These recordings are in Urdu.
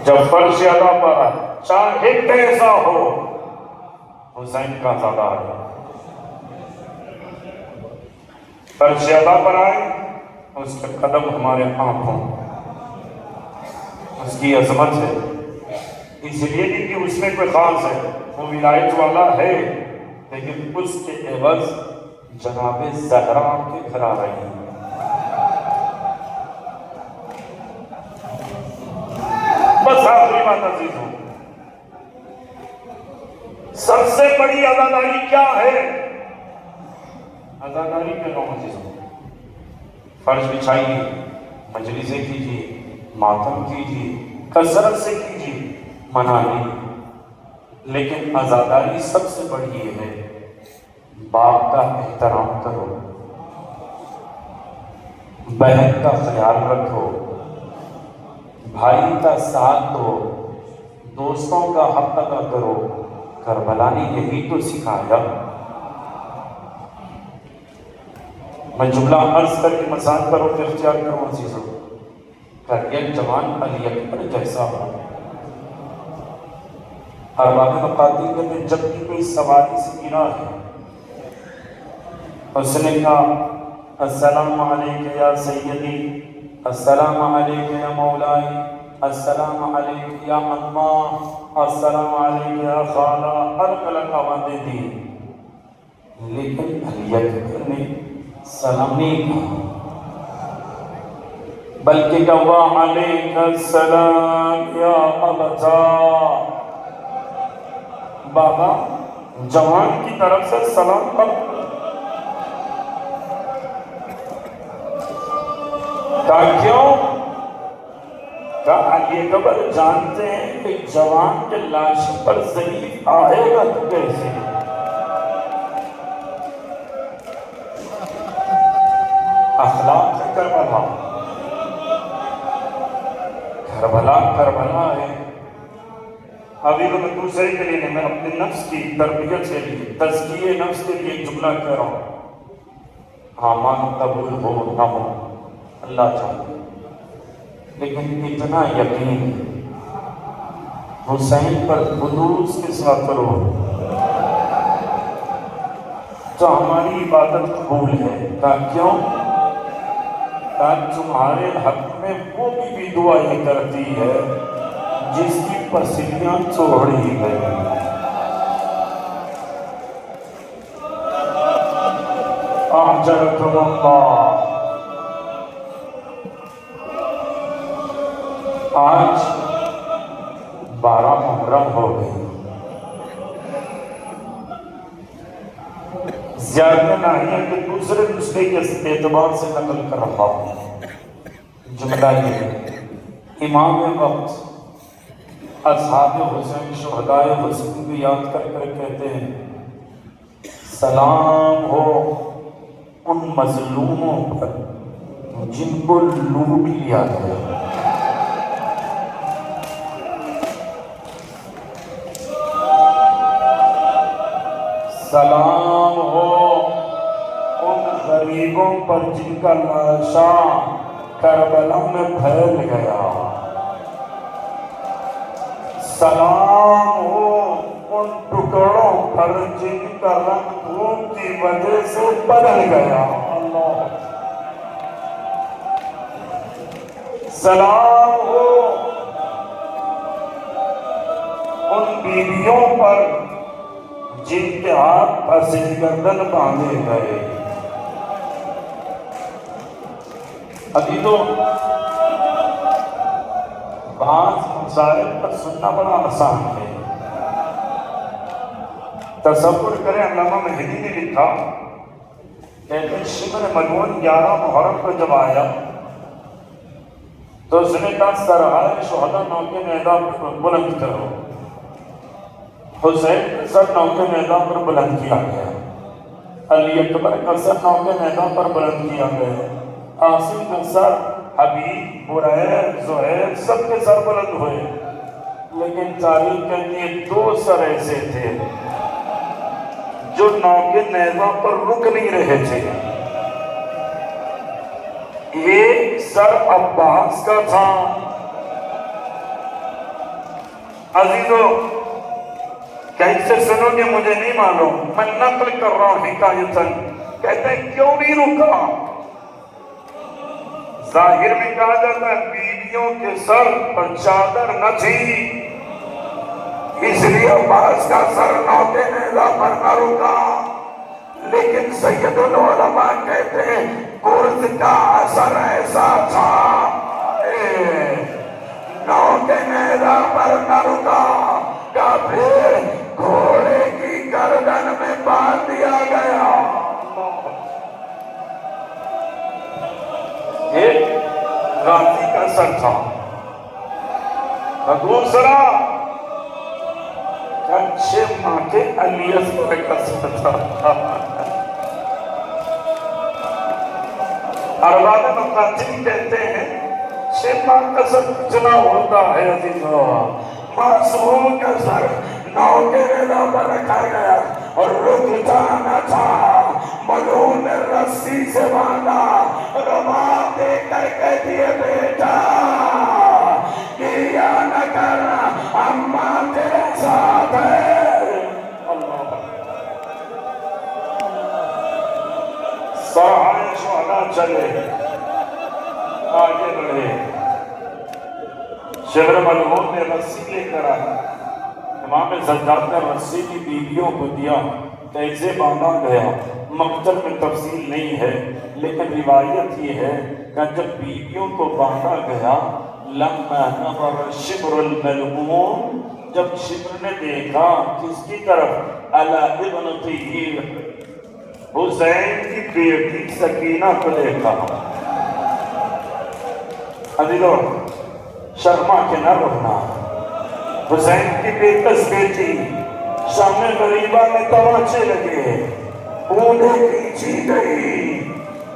جب فرش ادا پر آئے چاہے کیسا ہو حسین کا زادہ ہے، فرش ادا پر آئے اس کا قدم ہمارے آنکھوں، اس کی عظمت ہے، اس لیے نہیں کہ اس میں کوئی خاص ہے، وہ ولایت والا ہے، لیکن اس کے عوض جناب زہرا کے گھر آ رہی ہیں۔ بس آخری بات عزیز ہوں، سب سے بڑی عزاداری کیا ہے؟ عزاداری کے نام عزیز ہوں، فرش بچھائیے، مجلسیں کیجیے، ماتم کیجیے، کثرت سے کیجیے، منع نہیں، لیکن عزاداری سب سے بڑی یہ ہے، باپ کا احترام کرو، بہن کا خیال رکھو، بھائی کا ساتھ دو، دوستوں کا حق ادا کرو۔ کربلا نے یہی تو سکھایا۔ میں جملہ عرض کر کے مسائل پر وقت اختیار کروں عزیزوں، کہ ایک جوان علی اکبر جیسا ہو، ارباب مقادیر کہتے جب بھی کوئی سواری سے گرا ہے، اس نے کہا السلام علیکہ یا سیدی، السلام علیکہ یا مولائی، السلام علیکہ یا اماں، السلام علیکہ یا خالہ، الگ الگ آوازیں دی، لیکن علی اکبر نے سلام نہیں کہا، بلکہ کہا علیکہ السلام یا ابتا، بابا جوان کی طرف سے سلام پر کہا کیوں؟ کہا علی اکبر جانتے ہیں کہ جوان کے لاش پر ضعیف آئے گا تو کیسے؟ اخلاق ہے کربلا، کربلا کربلا ہے۔ ابھی تو میں دوسرے کے لیے نہیں، میں اپنے نفس کی تربیت کے لیے، تزکیے نفس کے لیے جملہ کہہ رہا ہوں، ہاں مان قبول ہو نہ ہو اللہ چاہتے، لیکن اتنا یقین حسین پر خلوص کے ساتھ کرو تو ہماری عبادت قبول ہے۔ کہا کیوں؟ کہا تمہارے حق میں وہ بھی دعا یہ کرتی ہے جس کی پسلیاں توڑی گئی۔ احجرکم اللہ۔ آج 12 محرم ہو گئی، زیادہ نہیں ہے کہ دوسرے کے اعتبار سے نقل کر رہا ہوں، جملہ یہ ہے، امام وقت اصحاب حسین شہداء حسین کو یاد کر کر کہتے ہیں سلام ہو ان مظلوموں پر جن کو لوٹ لیا گیا، سلام ہو ان غریبوں پر جن کا لاشا کربلا میں پھیل گیا، سلام ہو ان ٹکڑوں پر جن کا رنگ خون کی وجہ سے بدل گیا، اللہ، سلام ہو ان بیویوں پر جن کے ہاتھ پھنسے گردن باندھے گئے۔ ابھی تو بعض مسائل پر سننا بڑا آسان ہے، تصور کریں علامہ مہدی نے لکھا کہتے ہیں شبر ملعون 11 محرم کو جب آیا تو اس نے کہا سرہائے شہداء نوکے میدان پر بلند کرو، حسین کا سر نوکے میدان پر بلند کیا گیا، علی اکبر کا سر نوکے میدان پر بلند کیا گیا، عاصم کا سر، حبیب، بریر، زہیر سب کے سر بلند ہوئے، لیکن تاریخ کہتی ہے 2 سر ایسے تھے جو نوکے نیزہ پر رک نہیں رہے تھے۔ ایک سر عباس کا تھا، عزیزو کیسے سنو گے مجھے نہیں معلوم، میں نقل کر رہا ہوں حکایتاً. کہتے ہیں کیوں نہیں رکا؟ ظاہر میں کہا جاتا ہے بیویوں کے سر پر چادر نہ تھی، اس لیے عباس کا سر نوکے نیزہ پر نہ رکا. لیکن سید العلماء کہتے ہیں قرض کا اثر ایسا تھا نوکے نیزہ پر نہ رکا کہ پھر گھوڑے کی گردن میں باندھ دیا گیا. ایک غازی کا سر تھا، دوسرا 6 ماہ کے علی اصغر کا سر تھا. ارباب مقاتل کہتے ہیں 6 ماہ کا سر کتنا ہوتا ہے عزیزو. معصوم کا سر نوکے نیزہ پر رکھا گیا اور رکتا نہ تھا. ملعون نے رسی سے باندھا، رباب دے کر کہہ دیے بیٹا گریا نہ کر، اماں تیرے ساتھ ہے. سارے شہداء چلے آگے بڑھے. شبر ملعون نے رسی لے کر آیا، امام سجاد نے رسی کی بیویوں کو دیا. کیسے باندھا گیا مقتل میں تفصیل نہیں ہے، لیکن روایت یہ ہے کہ جب بیویوں کو باندھا گیا لما نظر شبر الملعون، جب شبر نے دیکھا کس کی طرف؟ علی ابن طہیر، حسین کی بیٹی سکینہ کو دیکھا. عزیزو شرما کے نہ رہنا، حسین کی بیکس بیٹی سامنے غریبہ میں تماچے لگے، اونھیں کھینچی گئی،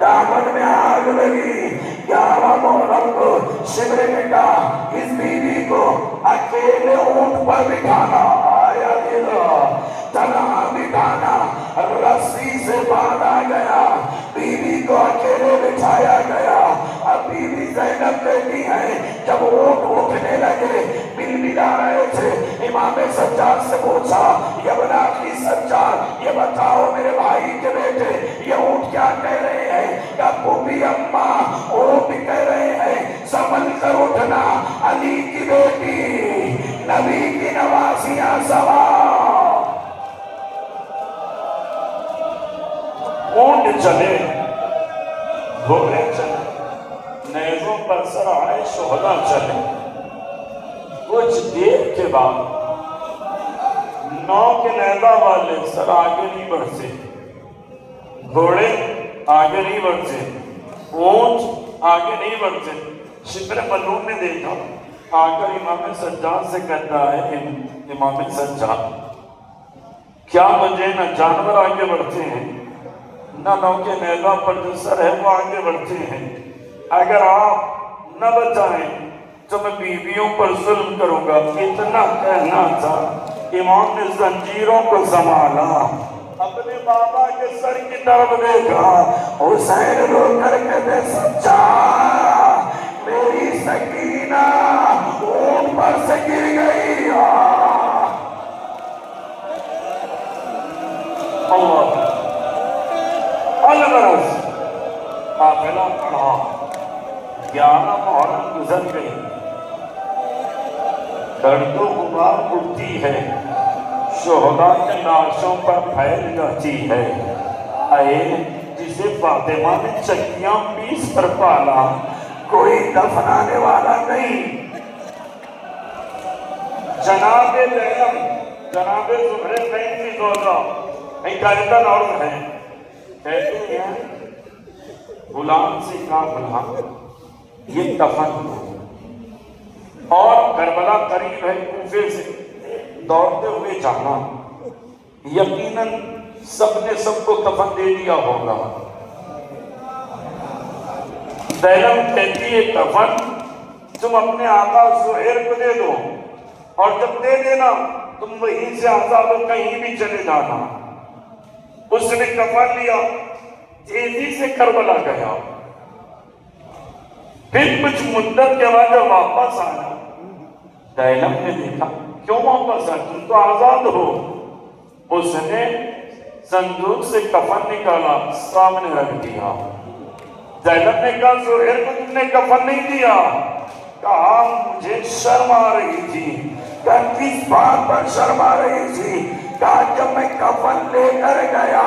دامن میں آگ لگی. 11 محرم کو شبر نے کہا اس بیوی کو اکیلے اونٹ پر بٹھانا، آیا تنہا بٹھانا. رسی سے باندھا گیا، بیوی کو اکیلے بٹھایا گیا. اب بیوی زینب کہتی ہے جب اونٹ اٹھنے لگے بل بلا رہے تھے، امام سجاد سے پوچھا یا ابن اخی سجاد یہ بتاؤ میرے بھائی کے بیٹے یہ اونٹ کیا کہہ رہے ہیں؟ کہ پھوپھی اماں اونٹ کہہ رہے ہیں سنبھل کر اٹھنا، علی کی بیٹی نبی کی نوازیاں سوار. اونٹ چلے، گھوڑے چلے، نیزوں پر سرائے شہداء چلے. کچھ دیر کے بعد نوکے نیزہ والے سر آگے نہیں بڑھتے، گھوڑے آگے نہیں بڑھتے، اونٹ آگے نہیں بڑھتے. شبر ملعون نے دیکھا، آ کر امام سجاد سے کہتا ہے امام سجاد کیا مجھے نہ جانور آگے بڑھتے ہیں نہ نوکے نیزہ پر جو سر ہے وہ آگے بڑھتے ہیں، اگر آپ نہ بچائیں تو میں بیویوں پر ظلم کروں گا. اتنا کہنا تھا امام نے زنجیروں کو سنبھالا، اپنے بابا کے سر کی طرف دیکھا. حسین رو کر کہتے سچا میری سکینہ اونٹ پر سے گر گئی. اللہ البرس قافلہ پڑھا، 11 محرم گزر گئی، گرد و غبار اٹھتی ہے، شہداء کے لاشوں پر پھیل جاتی ہے. اے جسے فاطمہ نے چکیاں پیس کر پالا، کوئی دفنانے والا نہیں. جناب زینب، جناب ذوالفقارین کی زوجہ حکایتاً عرض ہے، کہتی ہیں غلام سے کہا غلام یہ دفن ہو، اور کربلا قریب ہے کوفے سے، دوڑتے ہوئے جانا، یقیناً سب نے سب کو دفن دے دیا ہوگا. زینب کہتی ہے دفن تم اپنے آقا زہیر کو دے دو، اور جب دے دینا تم وہیں سے آزاد ہو کہیں بھی چلے جانا. اس نے کفن لیا، تیزی سے کربلا گیا. پھر کچھ مدت کے بعد جب واپس آیا زینب نے دیکھا کیوں واپس آئے؟ تم تو آزاد ہو۔ اس نے صندوق سے کفن نکالا، سامنے رکھ دیا۔ زینب نے کہا زہیر کو تم نے کفن نہیں دیا؟ کہا مجھے شرم آ رہی تھی۔ کہا کس بات پر شرم آ رہی تھی؟ کہا جب میں کفن لے کر گیا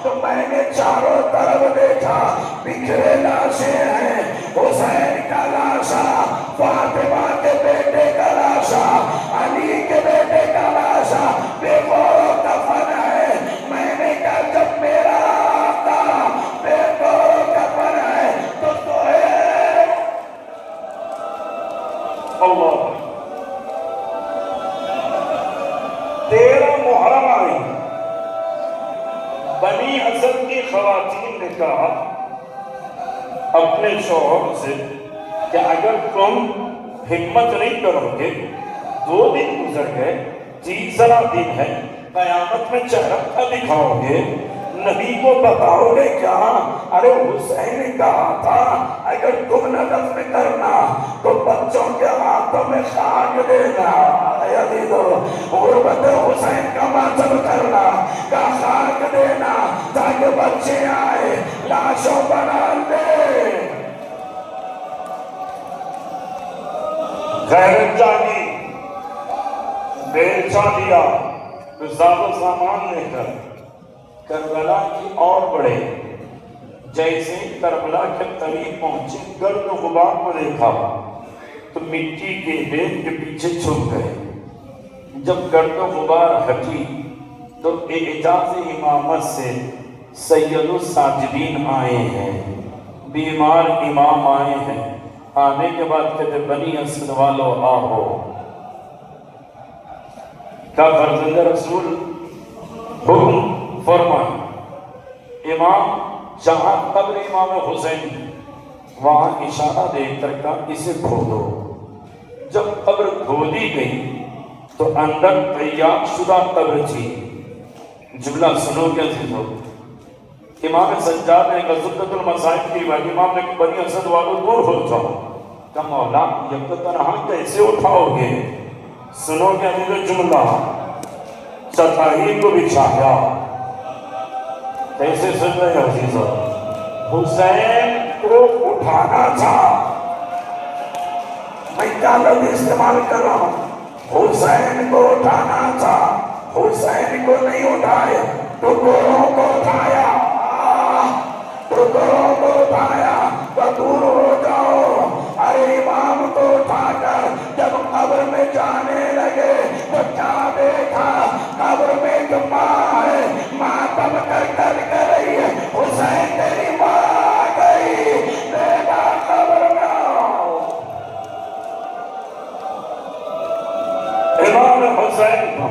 تو میں نے چاروں طرف دیکھا بکھرے لاشیں ہیں، حسین کا لاشا، فاطمہ کے بیٹے کا لاشا، علی کے بیٹے کا لاشا بے غور و کفن ہے۔ میں نے کہا جب میرا آقا بے غور و کفن ہے تو ہے اللہ۔ 13 محرم آئی، بنی اسد کی خواتین نے کہا اپنے شوہر سے کہ اگر تم ہمت نہیں کرو گے، 2 دن گزر گئے، تیسرا دن ہے، قیامت میں چہرہ دکھاؤ گے، نبی کو بتاؤ گے کیا؟ ارے حسین نے کہا تھا اگر تم نہ دفن کرنا تو بچوں کے ہاتھوں میں خاک دینا، غربت حسین کا ماتم کرنا، کا خاک دینا تاکہ بچے آئے لاشوں بنا دے۔ غیرت جاگی، بیچا دیا، زیادہ سامان لے کر کربلا کی اور بڑھے۔ جیسے کربلا کے قریب پہنچے، گرد و غبار کو دیکھا تو مٹی کے ڈھیر کے پیچھے چھپ گئے۔ جب گرد و غبار ہٹی تو اعجاز امامت سے سید الساجدین آئے ہیں، بیمار امام آئے ہیں۔ آنے کے بعد کہتے بنی اسد والو آہو، کیا فرزند رسول حکم فرمائے۔ امام جہاں قبر امام حسین، وہاں اشارہ دے کر کہا اسے کھودو۔ جب قبر کھودی گئی تو اندر تیار شدہ قبر تھی۔ جملہ سنو کے عزیزو، امام سجاد نے غزوۃ المصائب کی بات، امام نے بنی اسد والو دور ہو جاؤ۔ کہ مولا یک تنہا کیسے اٹھاؤ گے؟ سنو کے عزیزو جملہ، چٹائی کو بچھایا، کیسے سن رہے ہیں عزیزو؟ حسین کو اٹھانا تھا، میں کیا لفظ استعمال کر رہا ہوں، حسین کو اٹھانا تھا، حسین کو نہیں اٹھائے، ٹکڑوں کو اٹھایا، ٹکڑوں کو اٹھایا تو دور ہو جاؤ۔ ارے امام کو اٹھا کر جب قبر میں جانے لگے تو کیا دیکھا؟ قبر میں جو ماں ہے، ماتم کر رہی ہے، حسین تیری ماں آ گئی، بیٹا قبر میں آؤ۔ امام حسین کو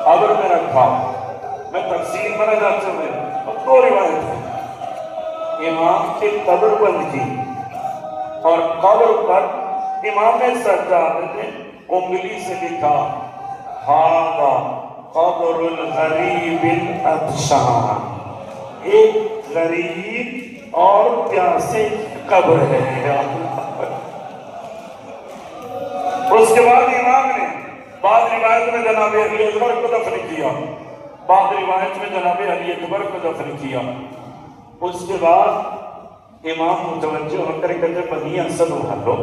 قبر میں رکھا۔ میں تفصیل میں نہ جاتا ہوں، اب 2 روایت ہے۔ امام کی قبر بند کی اور قبر پر امام سجاد نے انگلی سے لکھا ہذا قبر الغریب العطشان، ایک غریب اور پیاسے قبر ہے۔ اس کے بعد امام نے بعض روایت میں جناب علی اکبر کو دفن کیا، بعض روایت میں جناب علی اکبر کو دفن کیا۔ اس کے بعد امام متوجہ ہو کر کہتے بنی اسد والو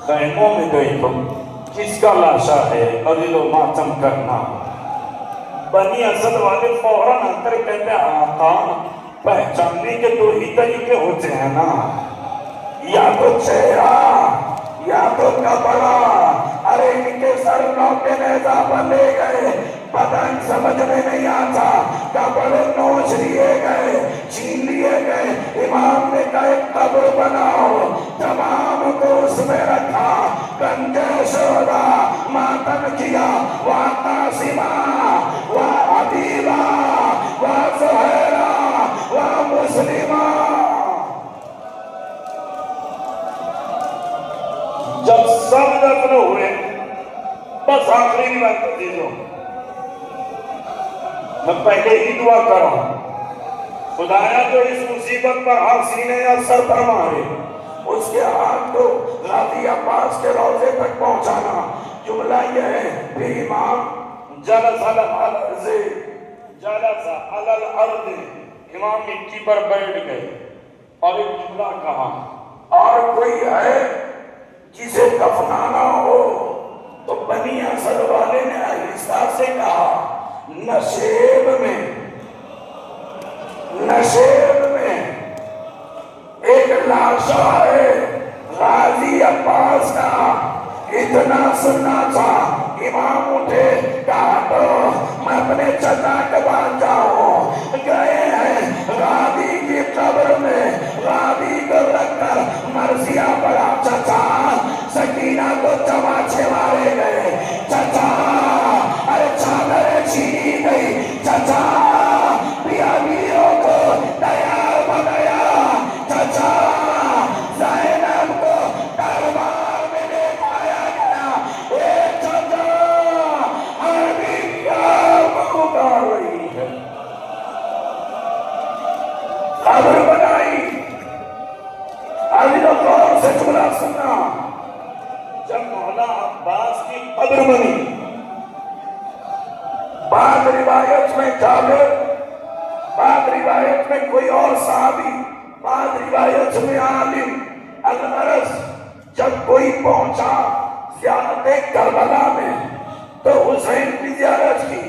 خیموں میں گئے تم، کس کا لاشا ہے؟ عدل و ماتم کرنا۔ بنی اسد والے فوراً آ کر کہتے آقا پہچاننے کے 2 ہی طریقے ہوتے ہیں نا، یا تو چہرہ یا تو کپڑا۔ ارے ان کے سر نوکے نیزہ پر لے گئے، بدن سمجھ میں نہیں آتا، کپڑے نوچ لیے گئے، چھین لیے گئے۔ امام نے کہا ایک قبر بناؤ، تمام کو اس میں رکھا، گنجے شہدا ماتم کیا، وہاں قاسمہ، وہاں عبیبہ، وہاں زہیرہ، وہاں مسلمہ۔ جب سب دفن ہوئے، بس آخری روایت دیجو، میں پہلے ہی دعا کر رہا ہوں، خدایا تو اس مصیبت پر ہاتھ سینے یا سر پر مارے، اس کے ہاتھ کو غازی عباس کے روضے تک پہنچانا، جملہ یہ ہے پھر امام جلس علی الارض، جلس علی الارض، امام مٹی پر بیٹھ گئے اور ایک جملہ کہا، اور کوئی ہے جسے دفنانا ہو تو بنی اسد والے نے آہستہ سے کہا نشیب میں، نشیب میں ایک لاشا ہے غازی عباس کا، اتنا سننا تھا۔ امام اٹھے، کہا تو میں اپنے چچا کے بعد جاؤں، گئے ہیں غازی کی قبر میں، غازی کو رکھ کر مرثیہ پڑا، چچا سکینہ کو چماچے مارے گئے، چچا ارے چادریں چھینی گئی، چچا بیاویوں کو تیار بنایا، چچا زینب کو دربار میں لے آیا گیا، اے چچا ہر بیویاں کو پکار رہی ہے، قبر بنائی۔ ابھی تو غور سے جملہ سننا، جب مولا عباس کی قبر بنی، بعض روایت میں جابر، بعض روایت میں کوئی اور صحابی، بعض روایت میں عالم، الغرض جب کوئی پہنچا زیارت کربلا میں تو حسین کی زیارت کی،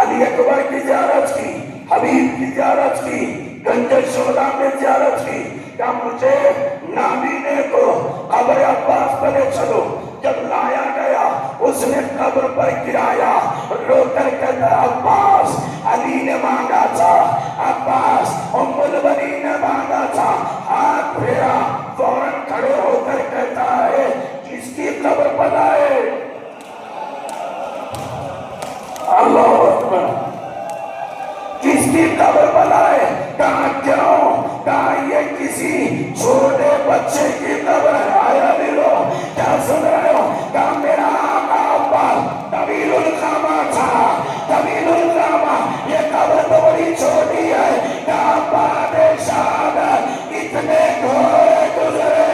علی اکبر کی زیارت کی، حبیب کی زیارت کی، گنج شہداء میں زیارت کی، کہ مجھے نابینے کو قبر عباس پر لے چلو۔ جب لایا گیا اس نے قبر پر گرایا، رو کر کہتا عباس علی نے مانگا تھا، عباس ام البنین نے مانگا تھا، ہاتھ پھیرا، فوراً کھڑے ہو کر کہتا ہے کس کی قبر پر آئے؟ اللہ اکبر، کس کی قبر پر آئے؟ کہا کیوں؟ کہا یہ کسی چھوٹے بچے کی قبر ہے۔ آیا دیلو کیا سن رہے ہو؟ کہا میرا آقا عباس طویل القامہ تھا، طویل القامہ، یہ قبر تو بڑی چھوٹی ہے۔ کہا بعد شہادت اتنے گھوڑے گزرے،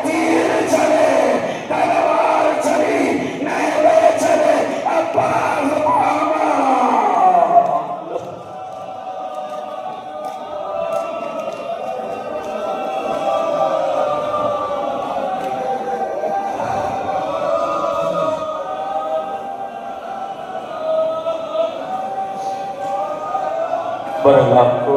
تیر چلے، تلوار چلی، نیزے چلے، عباس محمد۔ پر اللہ کو